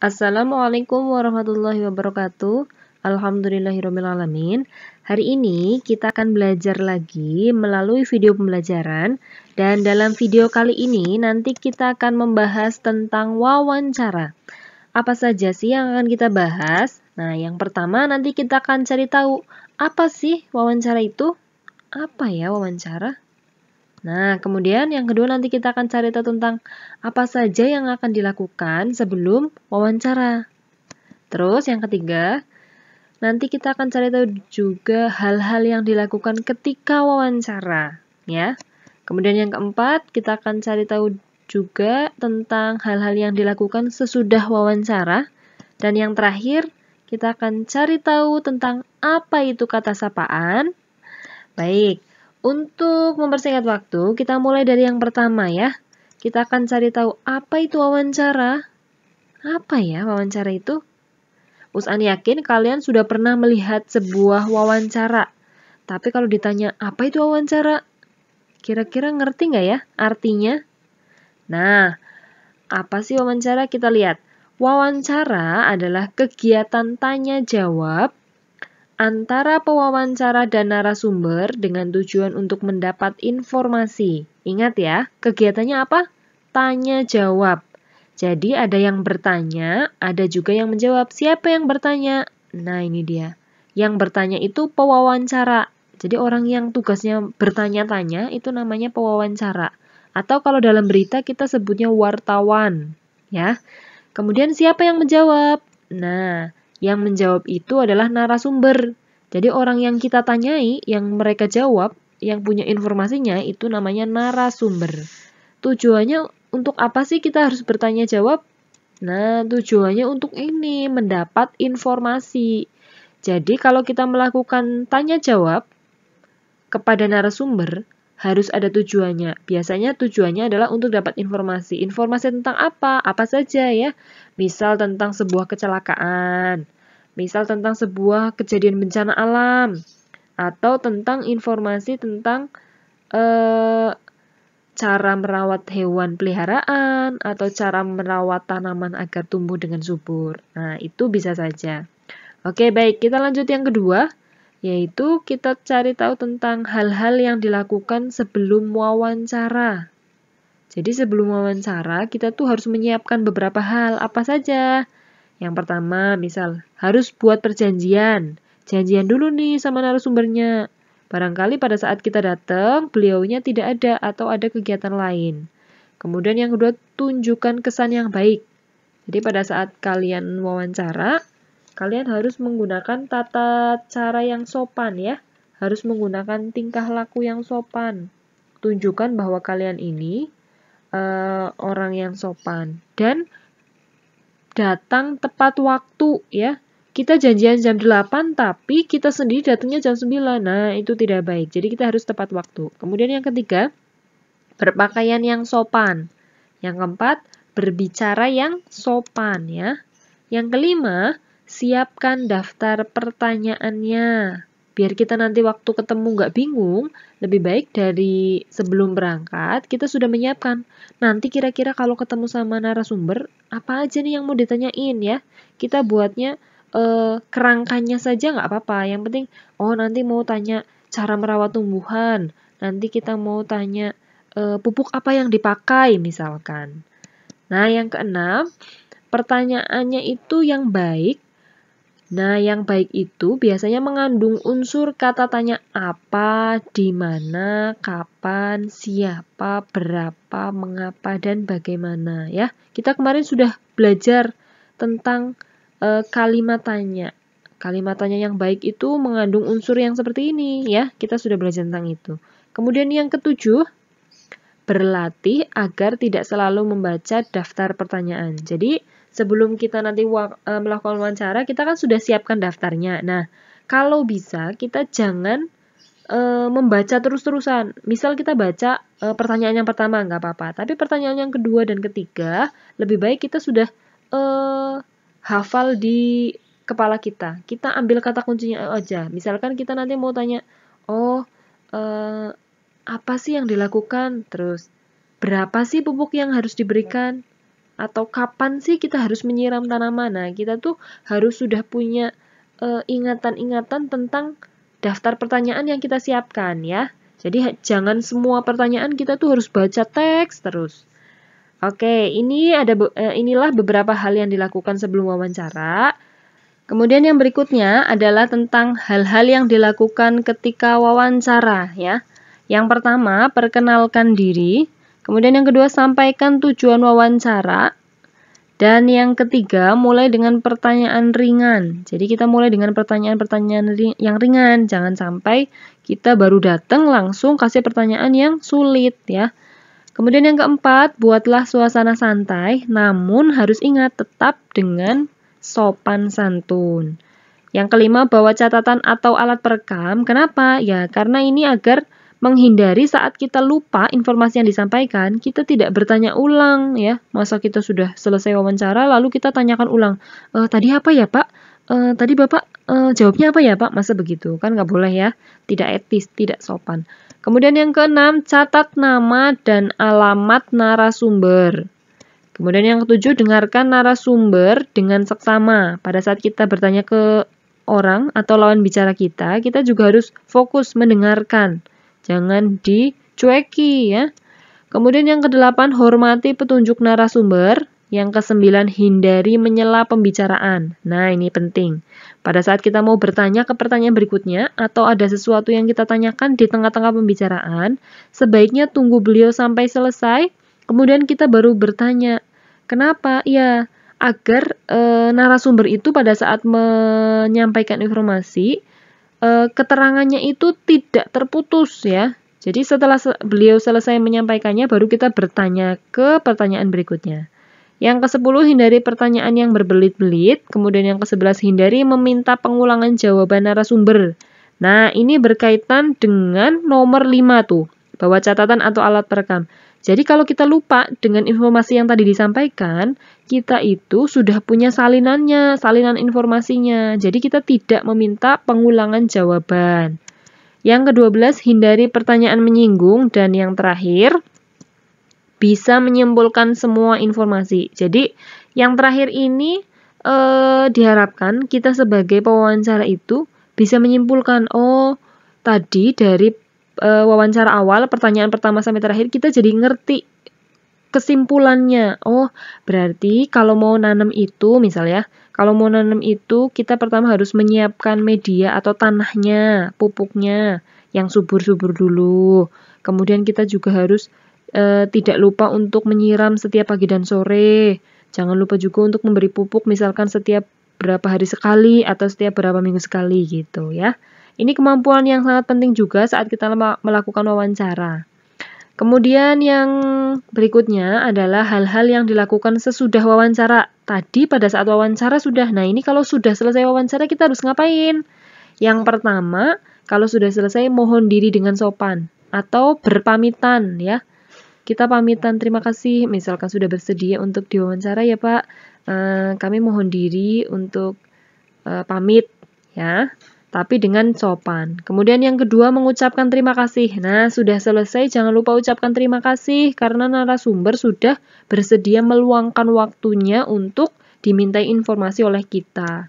Assalamualaikum warahmatullahi wabarakatuh. Alhamdulillahirrahmanirrahim. Hari ini kita akan belajar lagi melalui video pembelajaran. Dan dalam video kali ini nanti kita akan membahas tentang wawancara. Apa saja sih yang akan kita bahas? Nah, yang pertama nanti kita akan cari tahu apa sih wawancara itu? Apa ya wawancara? Nah, kemudian yang kedua nanti kita akan cari tahu tentang apa saja yang akan dilakukan sebelum wawancara. Terus yang ketiga, nanti kita akan cari tahu juga hal-hal yang dilakukan ketika wawancara, ya. Kemudian yang keempat, kita akan cari tahu juga tentang hal-hal yang dilakukan sesudah wawancara. Dan yang terakhir, kita akan cari tahu tentang apa itu kata sapaan. Baik. Untuk mempersingkat waktu, kita mulai dari yang pertama ya. Kita akan cari tahu apa itu wawancara. Apa ya wawancara itu? Us'an yakin kalian sudah pernah melihat sebuah wawancara. Tapi kalau ditanya apa itu wawancara, kira-kira ngerti nggak ya artinya? Nah, apa sih wawancara? Kita lihat. Wawancara adalah kegiatan tanya-jawab antara pewawancara dan narasumber dengan tujuan untuk mendapat informasi. Ingat ya, kegiatannya apa? Tanya jawab. Jadi ada yang bertanya, ada juga yang menjawab. Siapa yang bertanya? Nah, ini dia. Yang bertanya itu pewawancara. Jadi orang yang tugasnya bertanya-tanya itu namanya pewawancara. Atau kalau dalam berita kita sebutnya wartawan, ya. Kemudian siapa yang menjawab? Nah, yang menjawab itu adalah narasumber. Jadi orang yang kita tanyai, yang mereka jawab, yang punya informasinya itu namanya narasumber. Tujuannya untuk apa sih kita harus bertanya jawab? Nah, tujuannya untuk ini, mendapat informasi. Jadi kalau kita melakukan tanya jawab kepada narasumber, harus ada tujuannya. Biasanya tujuannya adalah untuk dapat informasi. Informasi tentang apa? Apa saja ya? Misal tentang sebuah kecelakaan, misal tentang sebuah kejadian bencana alam, atau tentang informasi tentang cara merawat hewan peliharaan, atau cara merawat tanaman agar tumbuh dengan subur. Nah, itu bisa saja. Oke, baik. Kita lanjut yang kedua, yaitu kita cari tahu tentang hal-hal yang dilakukan sebelum wawancara. Jadi sebelum wawancara, kita tuh harus menyiapkan beberapa hal. Apa saja? Yang pertama, misal, harus buat perjanjian. Janjian dulu nih sama narasumbernya. Barangkali pada saat kita datang, beliaunya tidak ada atau ada kegiatan lain. Kemudian yang kedua, tunjukkan kesan yang baik. Jadi pada saat kalian wawancara, kalian harus menggunakan tata cara yang sopan ya. Harus menggunakan tingkah laku yang sopan. Tunjukkan bahwa kalian ini orang yang sopan. Dan datang tepat waktu ya. Kita janjian jam 8 tapi kita sendiri datangnya jam 9. Nah, itu tidak baik. Jadi kita harus tepat waktu. Kemudian yang ketiga, berpakaian yang sopan. Yang keempat, berbicara yang sopan ya. Yang kelima, siapkan daftar pertanyaannya. Biar kita nanti waktu ketemu nggak bingung, lebih baik dari sebelum berangkat, kita sudah menyiapkan. Nanti kira-kira kalau ketemu sama narasumber, apa aja nih yang mau ditanyain ya. Kita buatnya kerangkanya saja nggak apa-apa. Yang penting, oh nanti mau tanya cara merawat tumbuhan. Nanti kita mau tanya pupuk apa yang dipakai misalkan. Nah, yang keenam, pertanyaannya itu yang baik. Nah, yang baik itu biasanya mengandung unsur kata tanya apa, di mana, kapan, siapa, berapa, mengapa, dan bagaimana ya. Kita kemarin sudah belajar tentang kalimat tanya. Kalimat tanya yang baik itu mengandung unsur yang seperti ini ya. Kita sudah belajar tentang itu. Kemudian yang ketujuh, berlatih agar tidak selalu membaca daftar pertanyaan. Jadi, sebelum kita nanti melakukan wawancara, kita kan sudah siapkan daftarnya. Nah, kalau bisa kita jangan membaca terus-terusan. Misal kita baca pertanyaan yang pertama, nggak apa-apa. Tapi pertanyaan yang kedua dan ketiga, lebih baik kita sudah hafal di kepala kita. Kita ambil kata kuncinya aja. Misalkan kita nanti mau tanya, apa sih yang dilakukan? Terus, berapa sih pupuk yang harus diberikan? Atau kapan sih kita harus menyiram tanaman? Nah, kita tuh harus sudah punya ingatan-ingatan tentang daftar pertanyaan yang kita siapkan ya. Jadi jangan semua pertanyaan kita tuh harus baca teks terus. Oke, inilah beberapa hal yang dilakukan sebelum wawancara. Kemudian yang berikutnya adalah tentang hal-hal yang dilakukan ketika wawancara ya. Yang pertama, perkenalkan diri. Kemudian yang kedua, sampaikan tujuan wawancara. Dan yang ketiga, mulai dengan pertanyaan ringan. Jadi kita mulai dengan pertanyaan-pertanyaan yang ringan. Jangan sampai kita baru datang langsung kasih pertanyaan yang sulit ya. Kemudian yang keempat, buatlah suasana santai, namun harus ingat tetap dengan sopan santun. Yang kelima, bawa catatan atau alat perekam. Kenapa? Ya, karena ini agar menghindari saat kita lupa informasi yang disampaikan, kita tidak bertanya ulang ya. Masa kita sudah selesai wawancara lalu kita tanyakan ulang. Tadi apa ya Pak? Tadi Bapak jawabnya apa ya Pak? Masa begitu? Kan nggak boleh ya. Tidak etis, tidak sopan. Kemudian yang keenam, catat nama dan alamat narasumber. Kemudian yang ketujuh, dengarkan narasumber dengan seksama. Pada saat kita bertanya ke orang atau lawan bicara kita juga harus fokus mendengarkan. Jangan dicueki ya. Kemudian yang kedelapan, hormati petunjuk narasumber. Yang kesembilan, hindari menyela pembicaraan. Nah, ini penting. Pada saat kita mau bertanya ke pertanyaan berikutnya, atau ada sesuatu yang kita tanyakan di tengah-tengah pembicaraan, sebaiknya tunggu beliau sampai selesai, kemudian kita baru bertanya. Kenapa? Ya, agar narasumber itu pada saat menyampaikan informasi, keterangannya itu tidak terputus ya. Jadi setelah beliau selesai menyampaikannya, baru kita bertanya ke pertanyaan berikutnya. Yang ke-10, hindari pertanyaan yang berbelit-belit. Kemudian yang ke-11, hindari meminta pengulangan jawaban narasumber. Nah, ini berkaitan dengan nomor 5 tuh, bawa catatan atau alat perekam. Jadi kalau kita lupa dengan informasi yang tadi disampaikan, kita itu sudah punya salinannya, salinan informasinya. Jadi kita tidak meminta pengulangan jawaban. Yang ke-12, hindari pertanyaan menyinggung. Dan yang terakhir, bisa menyimpulkan semua informasi. Jadi yang terakhir ini diharapkan kita sebagai pewawancara itu bisa menyimpulkan, oh tadi dari wawancara awal, pertanyaan pertama sampai terakhir, kita jadi ngerti kesimpulannya. Oh, berarti kalau mau nanam itu, misalnya, kalau mau nanam itu, kita pertama harus menyiapkan media atau tanahnya, pupuknya, yang subur-subur dulu. Kemudian kita juga harus tidak lupa untuk menyiram setiap pagi dan sore. Jangan lupa juga untuk memberi pupuk, misalkan setiap berapa hari sekali, atau setiap berapa minggu sekali, gitu ya. Ini kemampuan yang sangat penting juga saat kita melakukan wawancara. Kemudian yang berikutnya adalah hal-hal yang dilakukan sesudah wawancara. Tadi pada saat wawancara sudah. Nah, ini kalau sudah selesai wawancara kita harus ngapain? Yang pertama, kalau sudah selesai mohon diri dengan sopan atau berpamitan ya. Kita pamitan, terima kasih misalkan sudah bersedia untuk diwawancara ya Pak. Kami mohon diri untuk pamit ya. Tapi dengan sopan. Kemudian yang kedua, mengucapkan terima kasih. Nah, sudah selesai, jangan lupa ucapkan terima kasih karena narasumber sudah bersedia meluangkan waktunya untuk dimintai informasi oleh kita.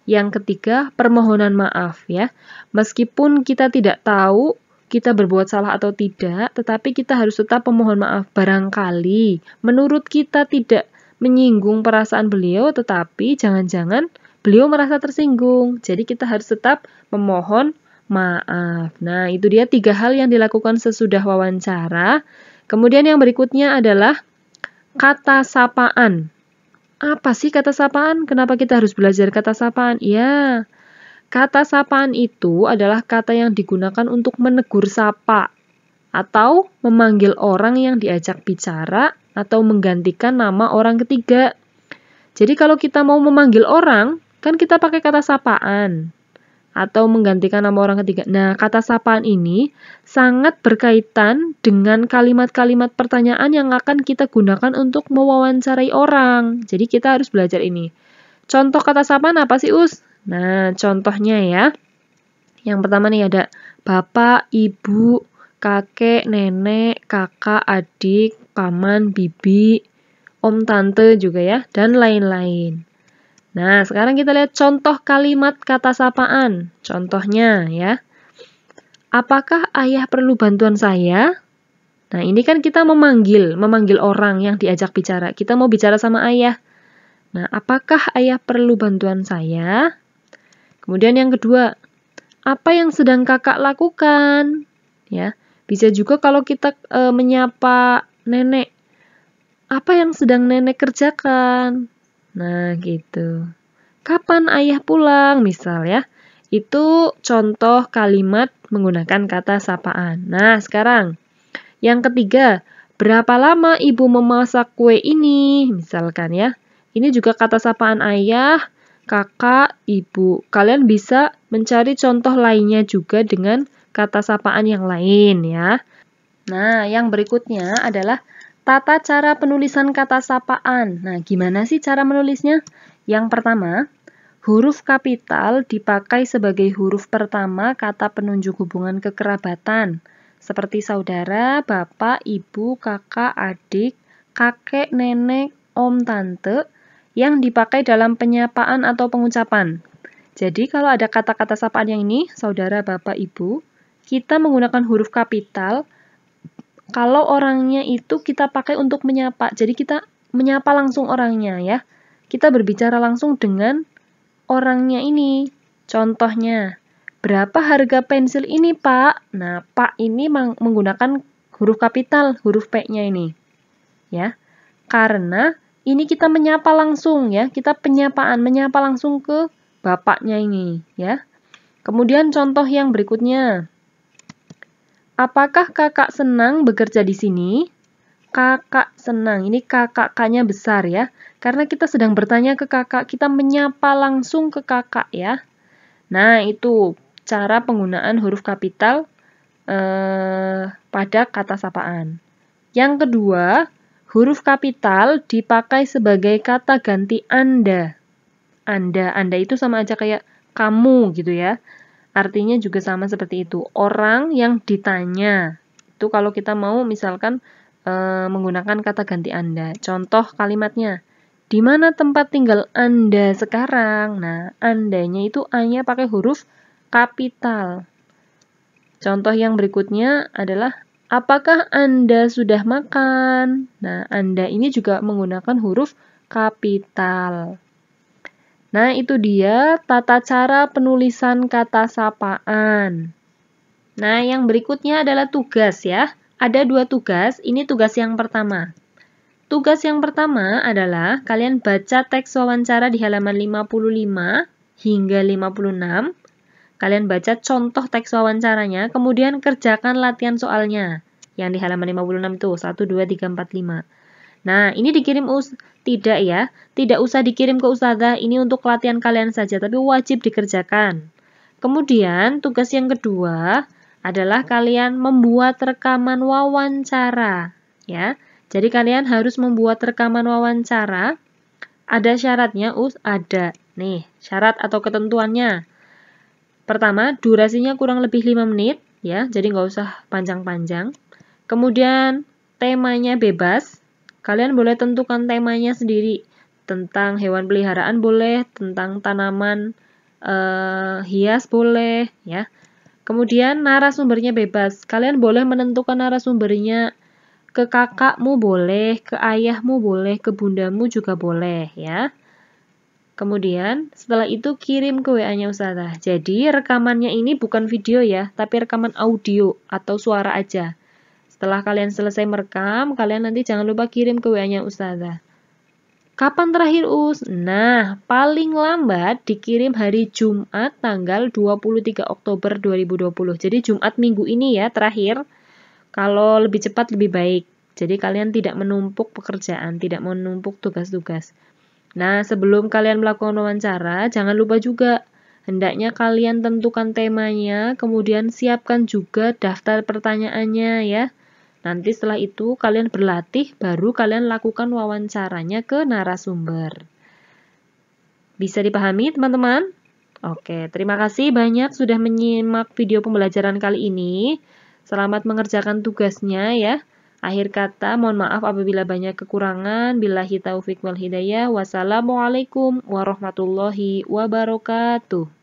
Yang ketiga, permohonan maaf ya. Meskipun kita tidak tahu kita berbuat salah atau tidak, tetapi kita harus tetap memohon maaf. Barangkali menurut kita tidak menyinggung perasaan beliau, tetapi jangan-jangan beliau merasa tersinggung. Jadi kita harus tetap memohon maaf. Nah, itu dia 3 hal yang dilakukan sesudah wawancara. Kemudian yang berikutnya adalah kata sapaan. Apa sih kata sapaan? Kenapa kita harus belajar kata sapaan? Ya, kata sapaan itu adalah kata yang digunakan untuk menegur sapa atau memanggil orang yang diajak bicara atau menggantikan nama orang ketiga. Jadi kalau kita mau memanggil orang, kan kita pakai kata sapaan atau menggantikan nama orang ketiga. Nah, kata sapaan ini sangat berkaitan dengan kalimat-kalimat pertanyaan yang akan kita gunakan untuk mewawancarai orang. Jadi kita harus belajar ini. Contoh kata sapaan apa sih, Us? Nah, contohnya ya. Yang pertama nih ada bapak, ibu, kakek, nenek, kakak, adik, paman, bibi, om tante juga ya, dan lain-lain. Nah, sekarang kita lihat contoh kalimat kata sapaan. Contohnya ya. Apakah ayah perlu bantuan saya? Nah, ini kan kita memanggil orang yang diajak bicara. Kita mau bicara sama ayah. Nah, apakah ayah perlu bantuan saya? Kemudian yang kedua, apa yang sedang kakak lakukan? Ya, bisa juga kalau kita menyapa nenek. Apa yang sedang nenek kerjakan? Nah, gitu. Kapan ayah pulang? Misal ya. Itu contoh kalimat menggunakan kata sapaan. Nah, sekarang yang ketiga, berapa lama ibu memasak kue ini? Misalkan ya. Ini juga kata sapaan ayah, kakak, ibu. Kalian bisa mencari contoh lainnya juga dengan kata sapaan yang lain ya. Nah, yang berikutnya adalah tata cara penulisan kata sapaan. Nah, gimana sih cara menulisnya? Yang pertama, huruf kapital dipakai sebagai huruf pertama kata penunjuk hubungan kekerabatan, seperti saudara, bapak, ibu, kakak, adik, kakek, nenek, om, tante, yang dipakai dalam penyapaan atau pengucapan. Jadi kalau ada kata-kata sapaan yang ini, saudara, bapak, ibu, kita menggunakan huruf kapital. Kalau orangnya itu kita pakai untuk menyapa, jadi kita menyapa langsung orangnya ya. Kita berbicara langsung dengan orangnya ini. Contohnya, berapa harga pensil ini, Pak? Nah, Pak ini menggunakan huruf kapital, huruf P-nya ini. Ya. Karena ini kita menyapa langsung ya, kita menyapa langsung ke bapaknya ini, ya. Kemudian contoh yang berikutnya. Apakah kakak senang bekerja di sini? Kakak senang. Ini kakak-kakaknya besar ya. Karena kita sedang bertanya ke kakak, kita menyapa langsung ke kakak ya. Nah, itu cara penggunaan huruf kapital pada kata sapaan. Yang kedua, huruf kapital dipakai sebagai kata ganti Anda. Anda itu sama aja kayak kamu gitu ya. Artinya juga sama seperti itu. Orang yang ditanya. Itu kalau kita mau misalkan menggunakan kata ganti Anda. Contoh kalimatnya, di mana tempat tinggal Anda sekarang? Nah, Andanya itu A-nya pakai huruf kapital. Contoh yang berikutnya adalah, apakah Anda sudah makan? Nah, Anda ini juga menggunakan huruf kapital. Nah, itu dia tata cara penulisan kata sapaan. Nah, yang berikutnya adalah tugas ya. Ada 2 tugas, ini tugas yang pertama. Tugas yang pertama adalah kalian baca teks wawancara di halaman 55 hingga 56. Kalian baca contoh teks wawancaranya, kemudian kerjakan latihan soalnya. Yang di halaman 56 itu, 1, 2, 3, 4, 5. Nah, ini dikirim tidak ya. Tidak usah dikirim ke ustazah, ini untuk latihan kalian saja, tapi wajib dikerjakan. Kemudian, tugas yang kedua adalah kalian membuat rekaman wawancara ya. Jadi kalian harus membuat rekaman wawancara. Ada syaratnya, ada. Nih, syarat atau ketentuannya. Pertama, durasinya kurang lebih 5 menit ya. Jadi nggak usah panjang-panjang. Kemudian temanya bebas. Kalian boleh tentukan temanya sendiri. Tentang hewan peliharaan boleh, tentang tanaman hias boleh ya. Kemudian narasumbernya bebas. Kalian boleh menentukan narasumbernya ke kakakmu boleh, ke ayahmu boleh, ke bundamu juga boleh ya. Kemudian setelah itu kirim ke WA-nya ustazah. Jadi rekamannya ini bukan video ya, tapi rekaman audio atau suara aja. Setelah kalian selesai merekam, kalian nanti jangan lupa kirim ke WA-nya ustazah. Kapan terakhir Nah, paling lambat dikirim hari Jumat tanggal 23 Oktober 2020. Jadi Jumat minggu ini ya terakhir. Kalau lebih cepat lebih baik. Jadi kalian tidak menumpuk pekerjaan, tidak menumpuk tugas-tugas. Nah, sebelum kalian melakukan wawancara, jangan lupa juga hendaknya kalian tentukan temanya, kemudian siapkan juga daftar pertanyaannya ya. Nanti setelah itu kalian berlatih, baru kalian lakukan wawancaranya ke narasumber. Bisa dipahami teman-teman? Oke, terima kasih banyak sudah menyimak video pembelajaran kali ini. Selamat mengerjakan tugasnya ya. Akhir kata, mohon maaf apabila banyak kekurangan. Billahi taufik wal hidayah. Wassalamualaikum warahmatullahi wabarakatuh.